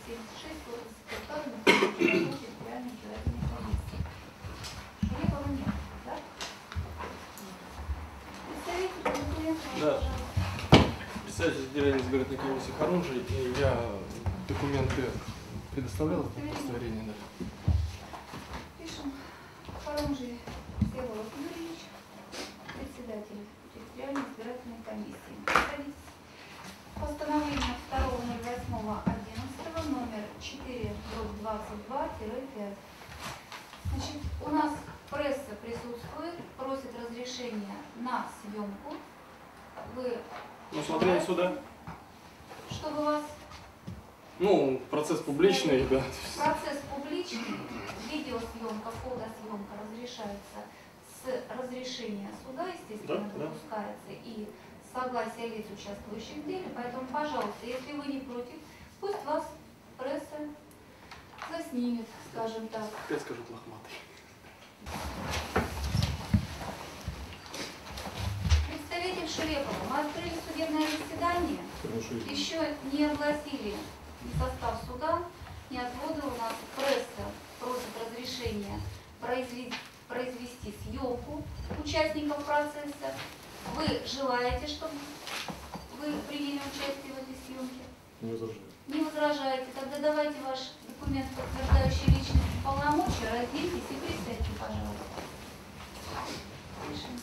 76 секретарь территориальной избирательной комиссии. Шурепова нет, да? Представитель документа, да. пожалуйста. Представитель Федеральной избирательной комиссии Харунжий, и я документы предоставлял по удостоверению, да. Пишем. Харунжий Всеволод Юрьевич, председатель территориальной избирательной комиссии. Постановление 2.08.11 номер 4/22-5. Значит, у нас пресса присутствует, просит разрешения на съемку. Вы Ну, смотрели сюда. чтобы вас Ну, процесс публичный, да. процесс публичный, видеосъемка, фотосъемка разрешается с разрешения суда, естественно, Да, допускается, и согласие лиц, участвующих в деле. Поэтому, пожалуйста, если вы не против, пусть вас пресса заснимет, скажем так. Опять скажут лохматый. Представитель Шурепова, мы открыли судебное заседание, еще не огласили ни состав суда, ни отводы. У нас пресса просит разрешения произвести съемку участников процесса. Вы желаете, чтобы вы приняли участие в этой съемке? Не возражаю. Не возражаете? Тогда давайте ваш документ, подтверждающий личность и полномочия, разделитесь и присядьте, пожалуйста. Пишем.